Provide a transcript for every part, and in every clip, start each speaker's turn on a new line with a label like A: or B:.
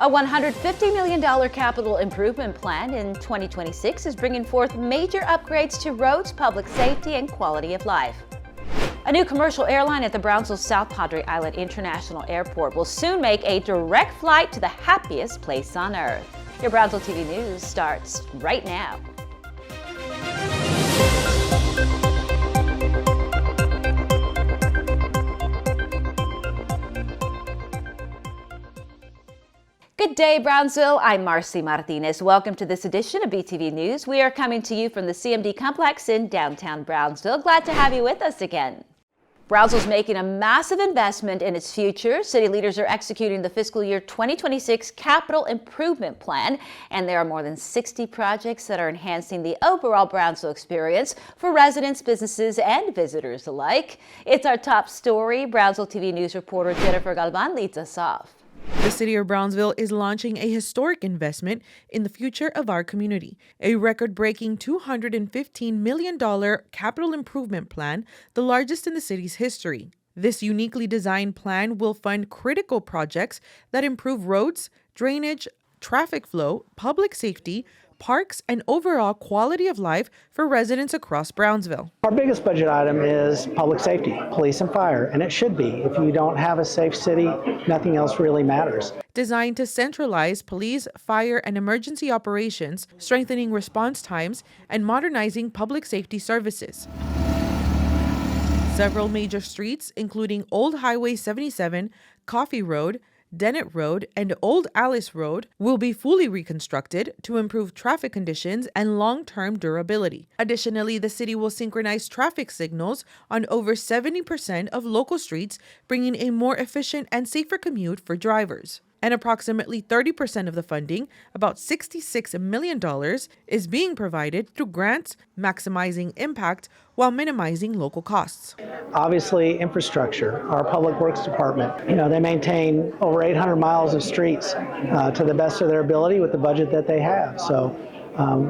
A: A $150 million capital improvement plan in 2026 is bringing forth major upgrades to roads, public safety, and quality of life. A new commercial airline at the Brownsville South Padre Island International Airport will soon make a direct flight to the happiest place on earth. Your Brownsville TV News starts right now. Good day, Brownsville. I'm Marcy Martinez. Welcome to this edition of BTV News. We are coming to you from the CMD complex in downtown Brownsville. Glad to have you with us again. Brownsville's making a massive investment in its future. City leaders are executing the fiscal year 2026 capital improvement plan, and there are more than 60 projects that are enhancing the overall Brownsville experience for residents, businesses, and visitors alike. It's our top story. Brownsville TV News reporter Jennifer Galvan leads us off.
B: The City of Brownsville is launching a historic investment in the future of our community, a record-breaking $215 million capital improvement plan, the largest in the city's history. This uniquely designed plan will fund critical projects that improve roads, drainage, traffic flow, public safety, parks, and overall quality of life for residents across Brownsville.
C: Our biggest budget item is public safety, police and fire, and it should be. If you don't have a safe city, nothing else really matters.
B: Designed to centralize police, fire, and emergency operations, strengthening response times, and modernizing public safety services. Several major streets, including Old Highway 77, Coffee Road, Dennett Road, and Old Alice Road will be fully reconstructed to improve traffic conditions and long-term durability. Additionally, the city will synchronize traffic signals on over 70% of local streets, bringing a more efficient and safer commute for drivers. And approximately 30% of the funding, about $66 million, is being provided through grants, maximizing impact while minimizing local costs.
C: Obviously, infrastructure, our public works department, they maintain over 800 miles of streets to the best of their ability with the budget that they have. So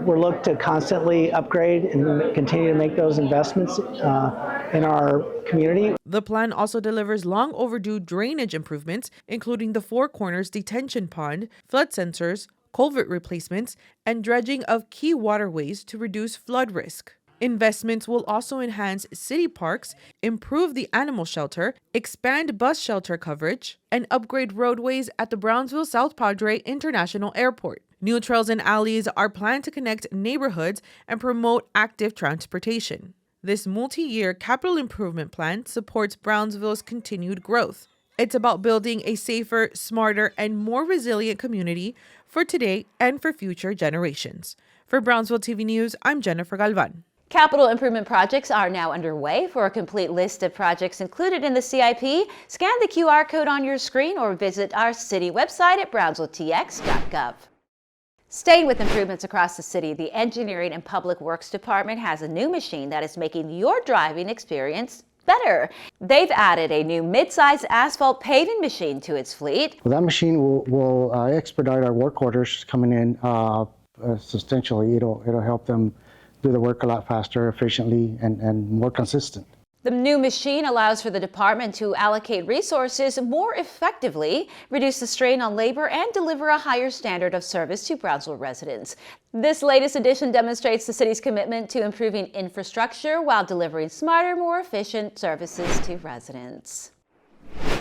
C: we're looking to constantly upgrade and continue to make those investments in our community.
B: The plan also delivers long overdue drainage improvements, including the Four Corners detention pond, flood sensors, culvert replacements, and dredging of key waterways to reduce flood risk. Investments will also enhance city parks, improve the animal shelter, expand bus shelter coverage, and upgrade roadways at the Brownsville South Padre International Airport. New trails and alleys are planned to connect neighborhoods and promote active transportation. This multi-year capital improvement plan supports Brownsville's continued growth. It's about building a safer, smarter, and more resilient community for today and for future generations. For Brownsville TV News, I'm Jennifer Galvan.
A: Capital improvement projects are now underway. For a complete list of projects included in the CIP, scan the QR code on your screen or visit our city website at brownsvilletx.gov. Staying with improvements across the city, the Engineering and Public Works Department has a new machine that is making your driving experience better. They've added a new mid-size asphalt paving machine to its fleet.
D: Well, that machine will expedite our work orders coming in substantially. It'll help them do the work a lot faster, efficiently, and more consistent.
A: The new machine allows for the department to allocate resources more effectively, reduce the strain on labor, and deliver a higher standard of service to Brownsville residents. This latest addition demonstrates the city's commitment to improving infrastructure while delivering smarter, more efficient services to residents.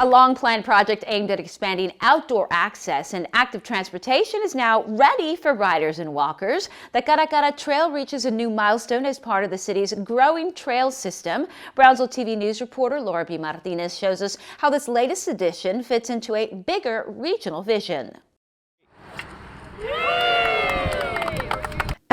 A: A long-planned project aimed at expanding outdoor access and active transportation is now ready for riders and walkers. The Caracara Trail reaches a new milestone as part of the city's growing trail system. Brownsville TV News reporter Laura B. Martinez shows us how this latest addition fits into a bigger regional vision.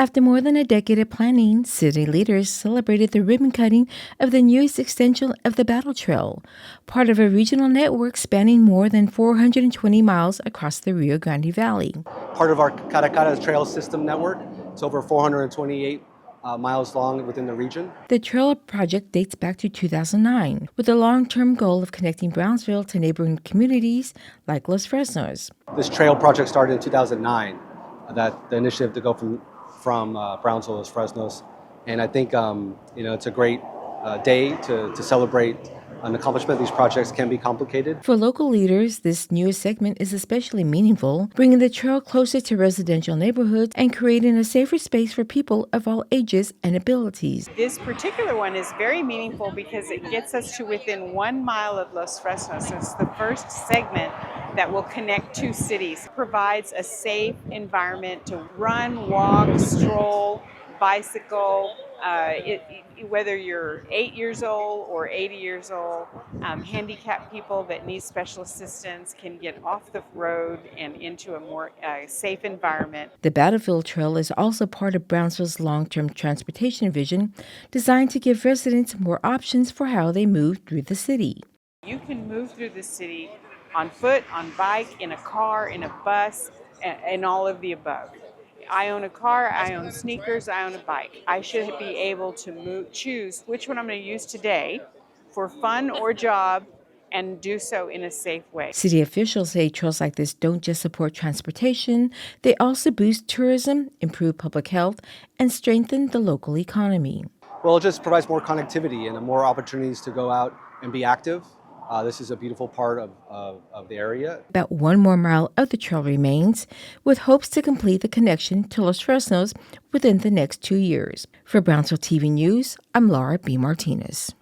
E: After more than a decade of planning, city leaders celebrated the ribbon cutting of the newest extension of the Battle Trail, part of a regional network spanning more than 420 miles across the Rio Grande Valley.
F: Part of our Caracara Trail System network. It's over 428 miles long within the region.
E: The trail project dates back to 2009, with the long-term goal of connecting Brownsville to neighboring communities like Los Fresnos.
F: This trail project started in 2009, the initiative to go from Brownsville to Los Fresnos. And I think it's a great day to celebrate An accomplishment of these projects can be complicated.
E: For local leaders, this newest segment is especially meaningful, bringing the trail closer to residential neighborhoods and creating a safer space for people of all ages and abilities.
G: This particular one is very meaningful because it gets us to within 1 mile of Los Fresnos. It's the first segment that will connect two cities. It provides a safe environment to run, walk, stroll, bicycle, whether you're 8 years old or 80 years old. Handicapped people that need special assistance can get off the road and into a more safe environment.
E: The Battlefield Trail is also part of Brownsville's long-term transportation vision, designed to give residents more options for how they move through the city.
G: You can move through the city on foot, on bike, in a car, in a bus, and all of the above. I own a car, I own sneakers, I own a bike. I should be able to choose which one I'm going to use today for fun or job and do so in a safe way.
E: City officials say trails like this don't just support transportation, they also boost tourism, improve public health, and strengthen the local economy.
F: Well, it just provides more connectivity and more opportunities to go out and be active. This is a beautiful part of the area.
E: About 1 more mile of the trail remains, with hopes to complete the connection to Los Fresnos within the next 2 years. For Brownsville TV News, I'm Laura B. Martinez.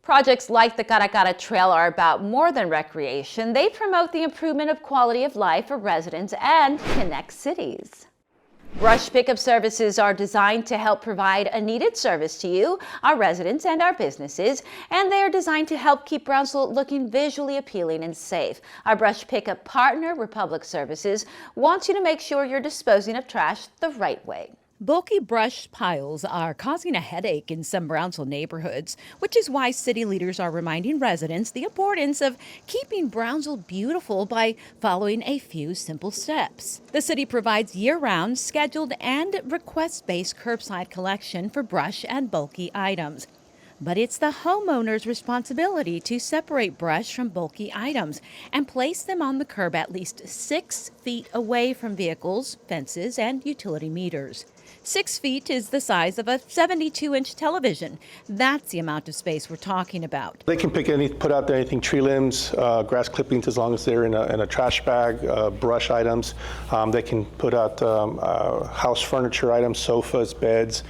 A: Projects like the Cara Cara Trail are about more than recreation. They promote the improvement of quality of life for residents and connect cities. Brush pickup services are designed to help provide a needed service to you, our residents, and our businesses, and they are designed to help keep Brownsville looking visually appealing and safe. Our brush pickup partner, Republic Services, wants you to make sure you're disposing of trash the right way.
H: Bulky brush piles are causing a headache in some Brownsville neighborhoods, which is why city leaders are reminding residents the importance of keeping Brownsville beautiful by following a few simple steps. The city provides year-round, scheduled, and request-based curbside collection for brush and bulky items. But it's the homeowner's responsibility to separate brush from bulky items and place them on the curb at least 6 feet away from vehicles, fences, and utility meters. 6 feet is the size of a 72-inch television. That's the amount of space we're talking about.
I: They can put out there anything, tree limbs, grass clippings, as long as they're in a trash bag, brush items. They can put out house furniture items, sofas, beds,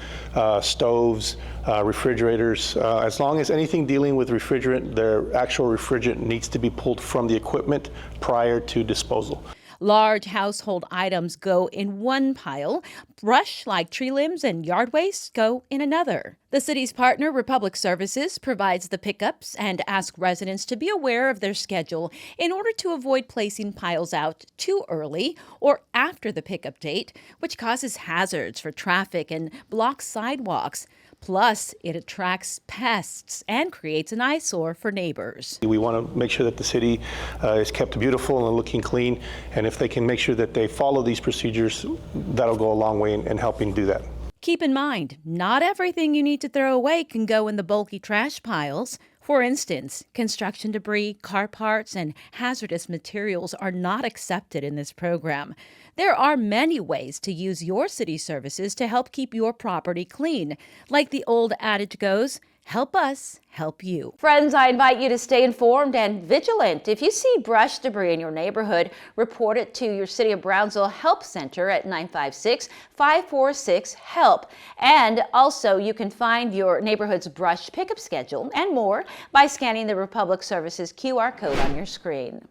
I: stoves, refrigerators. As long as anything dealing with refrigerant, their actual refrigerant needs to be pulled from the equipment prior to disposal.
H: Large household items go in one pile. Brush, like tree limbs and yard waste, go in another. The city's partner, Republic Services, provides the pickups and asks residents to be aware of their schedule in order to avoid placing piles out too early or after the pickup date, which causes hazards for traffic and blocks sidewalks. Plus, it attracts pests and creates an eyesore for neighbors.
I: We want to make sure that the city is kept beautiful and looking clean, and if they can make sure that they follow these procedures, that'll go a long way in helping do that.
H: Keep in mind, not everything you need to throw away can go in the bulky trash piles. For instance, construction debris, car parts, and hazardous materials are not accepted in this program. There are many ways to use your city services to help keep your property clean. Like the old adage goes, help us help you.
A: Friends, I invite you to stay informed and vigilant. If you see brush debris in your neighborhood, report it to your City of Brownsville Help Center at 956-546-HELP. And also, you can find your neighborhood's brush pickup schedule and more by scanning the Republic Services QR code on your screen.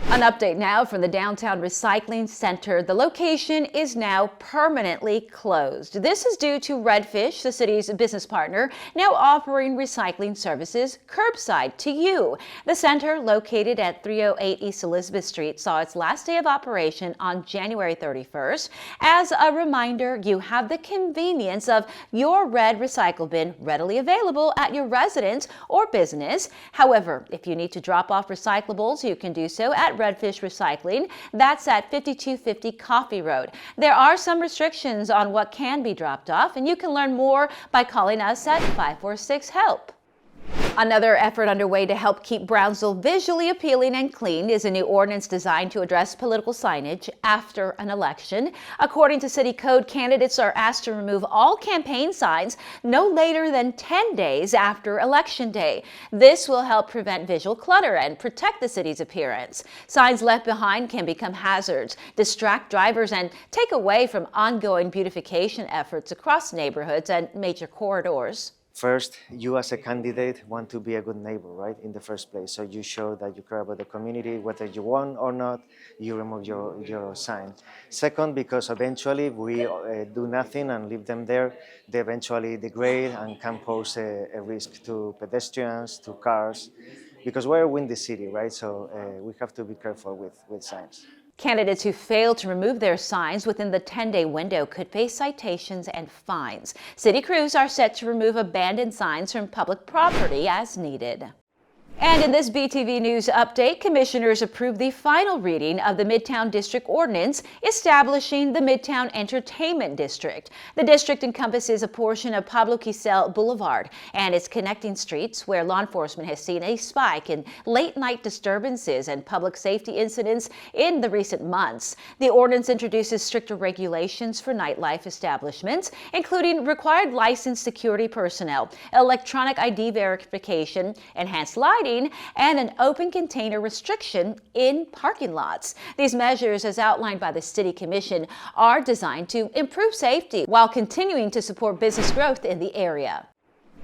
A: An update now from the Downtown Recycling Center. The location is now permanently closed. This is due to Redfish, the city's business partner, now offering recycling services curbside to you. The center, located at 308 East Elizabeth Street, saw its last day of operation on January 31st. As a reminder, you have the convenience of your red recycle bin readily available at your residence or business. However, if you need to drop off recyclables, you can do so at Redfish Recycling. That's at 5250 Coffee Road. There are some restrictions on what can be dropped off, and you can learn more by calling us at 546-HELP. Another effort underway to help keep Brownsville visually appealing and clean is a new ordinance designed to address political signage after an election. According to City Code, candidates are asked to remove all campaign signs no later than 10 days after Election Day. This will help prevent visual clutter and protect the city's appearance. Signs left behind can become hazards, distract drivers, and take away from ongoing beautification efforts across neighborhoods and major corridors.
J: First, you as a candidate want to be a good neighbor, right, in the first place. So you show that you care about the community, whether you want or not, you remove your sign. Second, because eventually we do nothing and leave them there, they eventually degrade and can pose a risk to pedestrians, to cars, because we're a windy city, right? So we have to be careful with signs.
A: Candidates who fail to remove their signs within the 10-day window could face citations and fines. City crews are set to remove abandoned signs from public property as needed. And in this BTV News update, commissioners approved the final reading of the Midtown District Ordinance establishing the Midtown Entertainment District. The district encompasses a portion of Pablo Quisel Boulevard and its connecting streets, where law enforcement has seen a spike in late-night disturbances and public safety incidents in the recent months. The ordinance introduces stricter regulations for nightlife establishments, including required licensed security personnel, electronic ID verification, enhanced lighting, and an open container restriction in parking lots. These measures, as outlined by the City Commission, are designed to improve safety while continuing to support business growth in the area.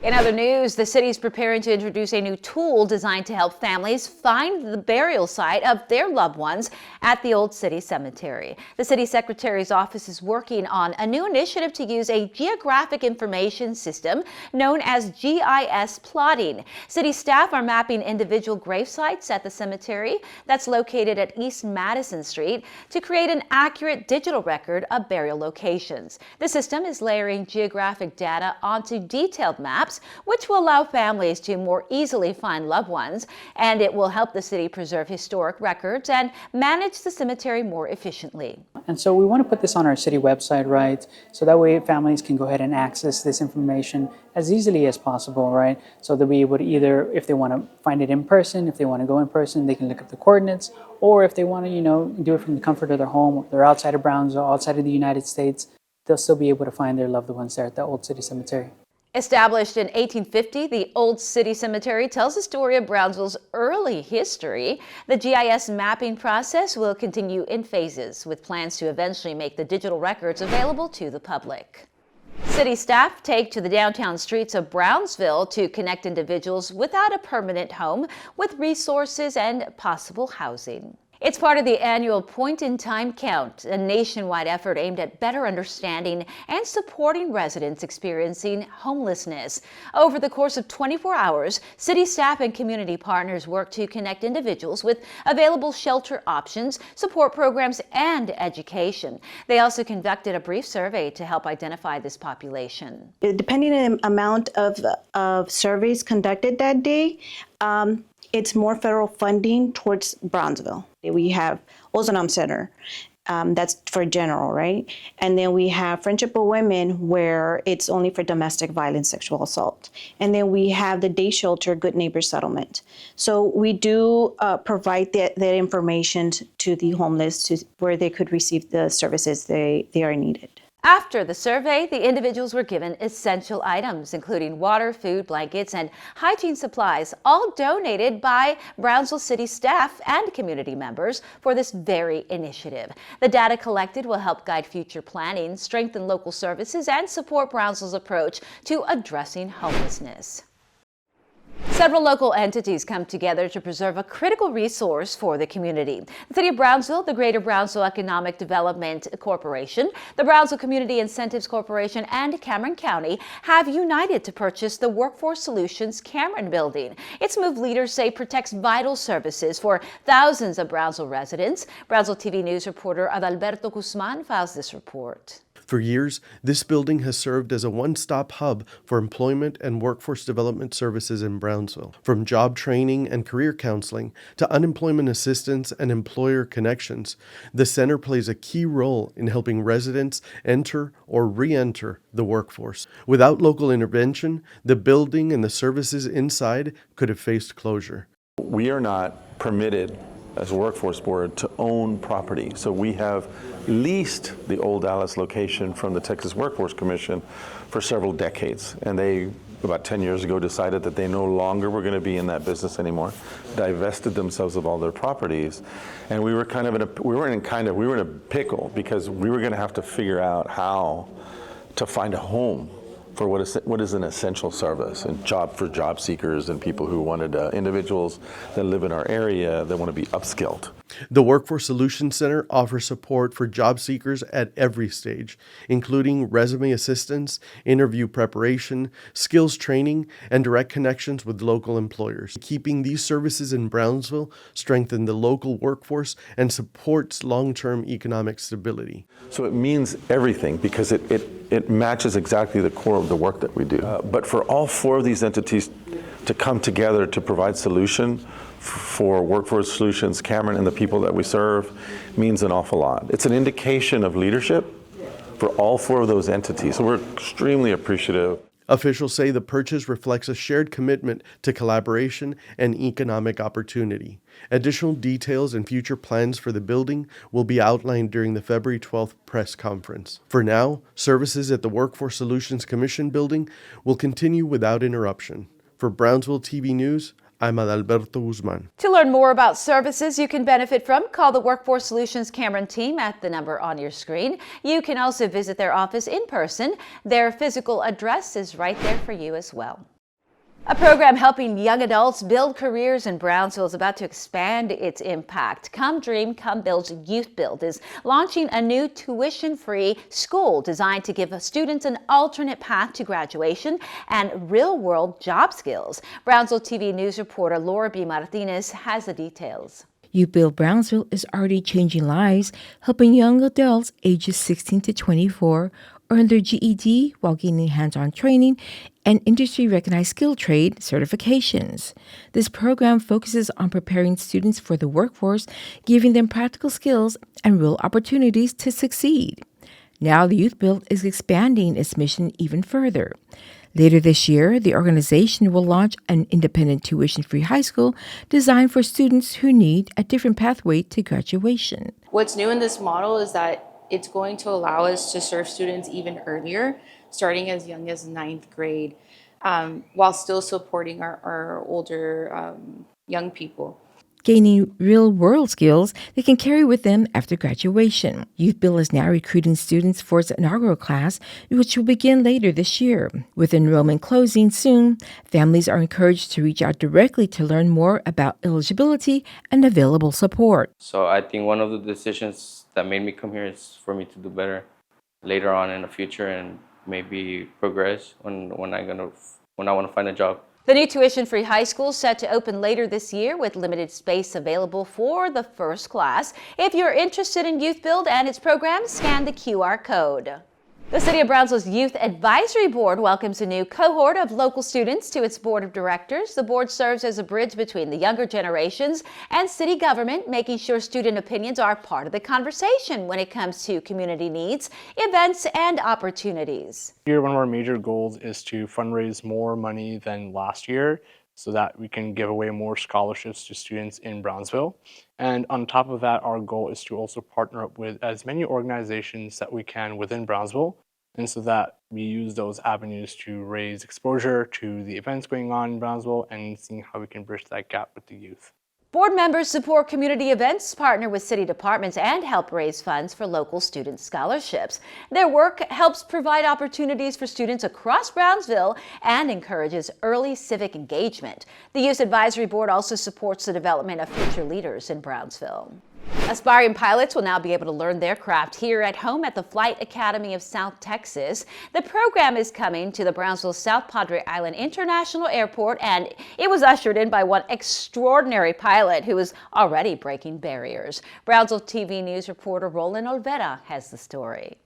A: In other news, the city is preparing to introduce a new tool designed to help families find the burial site of their loved ones at the Old City Cemetery. The city secretary's office is working on a new initiative to use a geographic information system known as GIS plotting. City staff are mapping individual grave sites at the cemetery that's located at East Madison Street to create an accurate digital record of burial locations. The system is layering geographic data onto detailed maps, which will allow families to more easily find loved ones, and it will help the city preserve historic records and manage the cemetery more efficiently.
K: And so we want to put this on our city website, right? So that way families can go ahead and access this information as easily as possible, right? So they'll be able to either, if they want to find it in person, if they want to go in person, they can look up the coordinates, or if they want to, do it from the comfort of their home, they're outside of Brownsville, outside of the United States, they'll still be able to find their loved ones there at the Old City Cemetery.
A: Established in 1850, the Old City Cemetery tells the story of Brownsville's early history. The GIS mapping process will continue in phases, with plans to eventually make the digital records available to the public. City staff take to the downtown streets of Brownsville to connect individuals without a permanent home with resources and possible housing. It's part of the annual Point in Time Count, a nationwide effort aimed at better understanding and supporting residents experiencing homelessness. Over the course of 24 hours, city staff and community partners work to connect individuals with available shelter options, support programs, and education. They also conducted a brief survey to help identify this population.
L: Depending on the amount of surveys conducted that day, it's more federal funding towards Brownsville. We have Ozanam Center, that's for general, right? And then we have Friendship of Women, where it's only for domestic violence, sexual assault. And then we have the day shelter, Good Neighbor Settlement. So we do provide that information to the homeless where they could receive the services they are needed.
A: After the survey, the individuals were given essential items, including water, food, blankets, and hygiene supplies, all donated by Brownsville City staff and community members for this very initiative. The data collected will help guide future planning, strengthen local services, and support Brownsville's approach to addressing homelessness. Several local entities come together to preserve a critical resource for the community. The City of Brownsville, the Greater Brownsville Economic Development Corporation, the Brownsville Community Incentives Corporation, and Cameron County have united to purchase the Workforce Solutions Cameron Building. Its move, leaders say, protects vital services for thousands of Brownsville residents. Brownsville TV News reporter Adalberto Guzman files this report.
M: For years, this building has served as a one-stop hub for employment and workforce development services in Brownsville. From job training and career counseling to unemployment assistance and employer connections, the center plays a key role in helping residents enter or re-enter the workforce. Without local intervention, the building and the services inside could have faced closure.
N: We are not permitted as a workforce board to own property. So we have leased the old Dallas location from the Texas Workforce Commission for several decades. And they, about 10 years ago, decided that they no longer were going to be in that business anymore, divested themselves of all their properties. And we were in a pickle because we were going to have to figure out how to find a home for what is an essential service and for job seekers and people who wanted individuals that live in our area that want to be upskilled.
M: The Workforce Solutions Center offers support for job seekers at every stage, including resume assistance, interview preparation, skills training, and direct connections with local employers. Keeping these services in Brownsville strengthens the local workforce and supports long-term economic stability.
N: So it means everything because it matches exactly the core of the work that we do. But for all four of these entities to come together to provide solution for Workforce Solutions, Cameron, and the people that we serve means an awful lot. It's an indication of leadership for all four of those entities. So we're extremely appreciative.
M: Officials say the purchase reflects a shared commitment to collaboration and economic opportunity. Additional details and future plans for the building will be outlined during the February 12th press conference. For now, services at the Workforce Solutions Commission building will continue without interruption. For Brownsville TV News, I'm Adalberto Guzman.
A: To learn more about services you can benefit from, call the Workforce Solutions Cameron team at the number on your screen. You can also visit their office in person. Their physical address is right there for you as well. A program helping young adults build careers in Brownsville is about to expand its impact. Come Dream, Come Build's Youth Build is launching a new tuition-free school designed to give students an alternate path to graduation and real-world job skills. Brownsville TV News reporter Laura B. Martinez has the details.
E: Youth Build Brownsville is already changing lives, helping young adults ages 16 to 24 earn their GED while gaining hands-on training and industry-recognized skill trade certifications. This program focuses on preparing students for the workforce, giving them practical skills and real opportunities to succeed. Now the Youth Build is expanding its mission even further. Later this year, the organization will launch an independent tuition-free high school designed for students who need a different pathway to graduation.
O: What's new in this model is that it's going to allow us to serve students even earlier, starting as young as 9th grade, while still supporting our older young people.
E: Gaining real-world skills they can carry with them after graduation. Youth Build is now recruiting students for its inaugural class, which will begin later this year. With enrollment closing soon, families are encouraged to reach out directly to learn more about eligibility and available support.
P: So I think one of the decisions that made me come here is for me to do better later on in the future and maybe progress when I want to find a job.
A: The new tuition-free high school is set to open later this year with limited space available for the first class. If you're interested in Youth Build and its programs, scan the QR code. The City of Brownsville's Youth Advisory Board welcomes a new cohort of local students to its board of directors. The board serves as a bridge between the younger generations and city government, making sure student opinions are part of the conversation when it comes to community needs, events, and opportunities.
Q: Here, one of our major goals is to fundraise more money than last year so that we can give away more scholarships to students in Brownsville. And on top of that, our goal is to also partner up with as many organizations that we can within Brownsville, and so that we use those avenues to raise exposure to the events going on in Brownsville and seeing how we can bridge that gap with the youth.
A: Board members support community events, partner with city departments, and help raise funds for local student scholarships. Their work helps provide opportunities for students across Brownsville and encourages early civic engagement. The Youth Advisory Board also supports the development of future leaders in Brownsville. Aspiring pilots will now be able to learn their craft here at home at the Flight Academy of South Texas. The program is coming to the Brownsville South Padre Island International Airport, and it was ushered in by one extraordinary pilot who is already breaking barriers. Brownsville TV News reporter Roland Olvera has the story.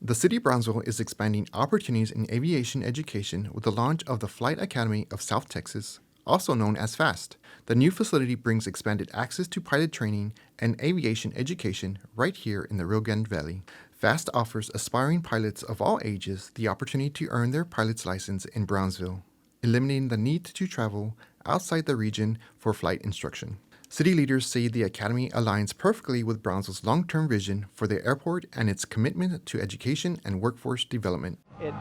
R: The City of Brownsville is expanding opportunities in aviation education with the launch of the Flight Academy of South Texas, also known as FAST. The new facility brings expanded access to pilot training and aviation education right here in the Rio Grande Valley. FAST offers aspiring pilots of all ages the opportunity to earn their pilot's license in Brownsville, eliminating the need to travel outside the region for flight instruction. City leaders say the academy aligns perfectly with Brownsville's long-term vision for the airport and its commitment to education and workforce development.
C: It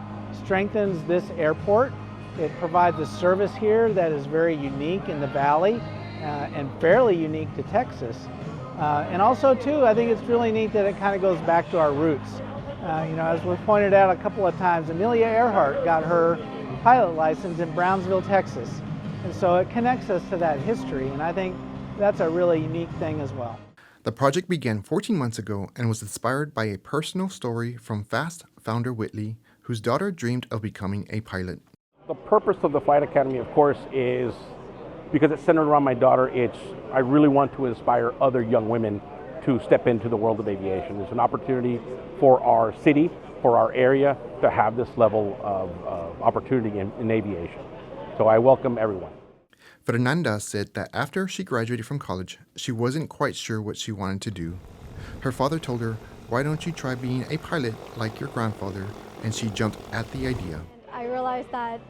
C: strengthens this airport. It provides a service here that is very unique in the valley and fairly unique to Texas. And also, too, I think it's really neat that it kind of goes back to our roots. As we've pointed out a couple of times, Amelia Earhart got her pilot license in Brownsville, Texas. And so it connects us to that history, and I think that's a really unique thing as well.
R: The project began 14 months ago and was inspired by a personal story from FAST founder Whitley, whose daughter dreamed of becoming a pilot.
S: The purpose of the Flight Academy, of course, is because it's centered around my daughter. I really want to inspire other young women to step into the world of aviation. It's an opportunity for our city, for our area, to have this level of opportunity in aviation. So I welcome everyone.
R: Fernanda said that after she graduated from college, she wasn't quite sure what she wanted to do. Her father told her, "Why don't you try being a pilot like your grandfather?" And she jumped at the idea.
T: I realized that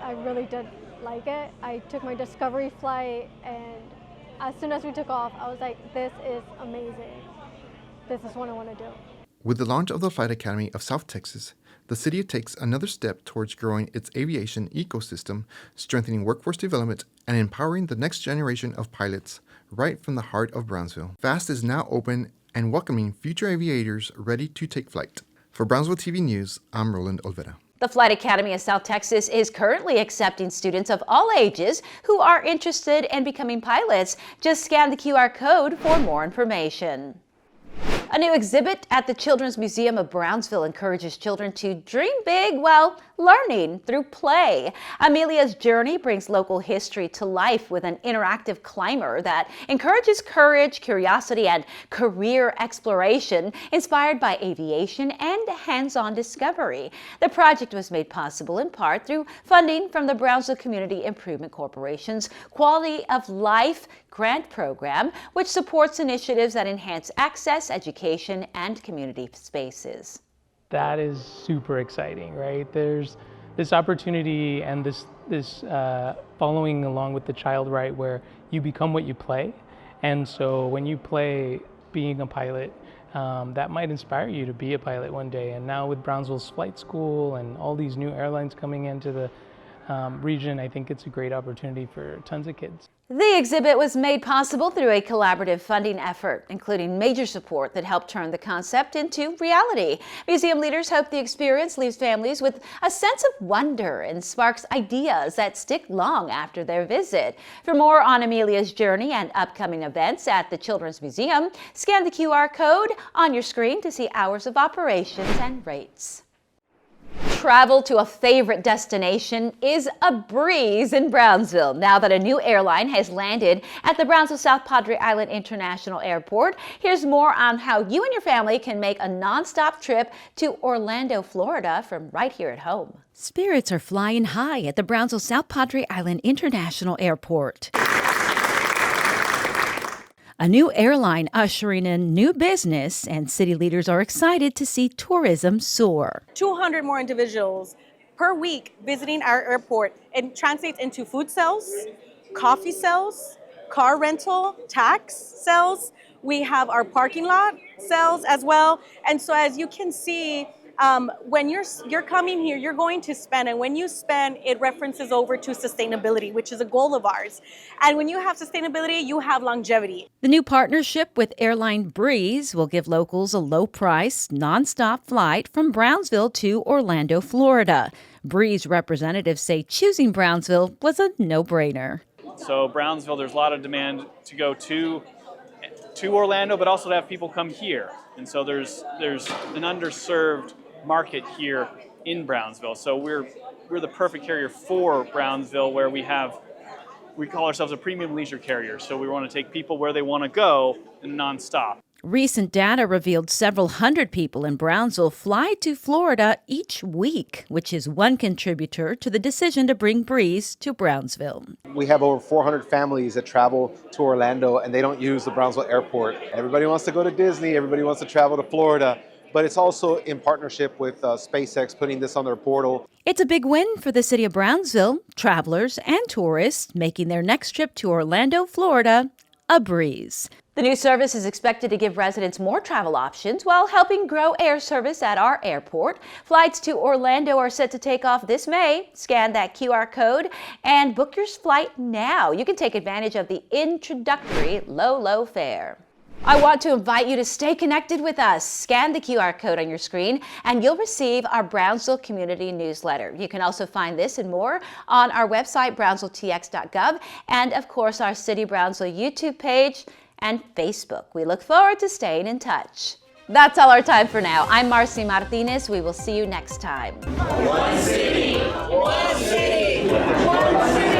T: I really did like it. I took my discovery flight, and as soon as we took off, I was like, this is amazing. This is what I want to do.
R: With the launch of the Flight Academy of South Texas, the city takes another step towards growing its aviation ecosystem, strengthening workforce development, and empowering the next generation of pilots right from the heart of Brownsville. FAST is now open and welcoming future aviators ready to take flight. For Brownsville TV News, I'm Roland Olvera.
A: The Flight Academy of South Texas is currently accepting students of all ages who are interested in becoming pilots. Just scan the QR code for more information. A new exhibit at the Children's Museum of Brownsville encourages children to dream big while learning through play. Amelia's Journey brings local history to life with an interactive climber that encourages courage, curiosity, and career exploration, inspired by aviation and hands-on discovery. The project was made possible in part through funding from the Brownsville Community Improvement Corporation's Quality of Life grant program, which supports initiatives that enhance access, education, and community spaces.
U: That is super exciting, right? There's this opportunity and this following along with the child right where you become what you play. And so when you play being a pilot, that might inspire you to be a pilot one day. And now with Brownsville's flight school and all these new airlines coming into the region, I think it's a great opportunity for tons of kids.
A: The exhibit was made possible through a collaborative funding effort, including major support that helped turn the concept into reality. Museum leaders hope the experience leaves families with a sense of wonder and sparks ideas that stick long after their visit. For more on Amelia's Journey and upcoming events at the Children's Museum, scan the QR code on your screen to see hours of operations and rates. Travel to a favorite destination is a breeze in Brownsville now that a new airline has landed at the Brownsville South Padre Island International Airport. Here's more on how you and your family can make a non-stop trip to Orlando, Florida from right here at home.
H: Spirits are flying high at the Brownsville South Padre Island International Airport. A new airline ushering in new business, and city leaders are excited to see tourism soar.
V: 200 more individuals per week visiting our airport. It translates into food sales, coffee sales, car rental, tax sales. We have our parking lot sales as well. And so as you can see, when you're coming here, you're going to spend, and when you spend, it references over to sustainability, which is a goal of ours. And when you have sustainability, you have longevity.
H: The new partnership with airline Breeze will give locals a low-price, non-stop flight from Brownsville to Orlando, Florida. Breeze representatives say choosing Brownsville was a no-brainer.
W: So Brownsville, there's a lot of demand to go to Orlando, but also to have people come here. And so there's an underserved market here in Brownsville. So we're the perfect carrier for Brownsville, where we call ourselves a premium leisure carrier. So we want to take people where they want to go and nonstop.
H: Recent data revealed several hundred people in Brownsville fly to Florida each week, which is one contributor to the decision to bring Breeze to Brownsville.
F: We have over 400 families that travel to Orlando and they don't use the Brownsville airport. Everybody wants to go to Disney, everybody wants to travel to Florida, but it's also in partnership with SpaceX putting this on their portal.
H: It's a big win for the city of Brownsville, travelers and tourists making their next trip to Orlando, Florida, a breeze.
A: The new service is expected to give residents more travel options while helping grow air service at our airport. Flights to Orlando are set to take off this May. Scan that QR code and book your flight now. You can take advantage of the introductory low fare. I want to invite you to stay connected with us. Scan the QR code on your screen and you'll receive our Brownsville Community Newsletter. You can also find this and more on our website, brownsvilletx.gov, and of course our City Brownsville YouTube page and Facebook. We look forward to staying in touch. That's all our time for now. I'm Marcy Martinez. We will see you next time.
B: One city, one city, one city.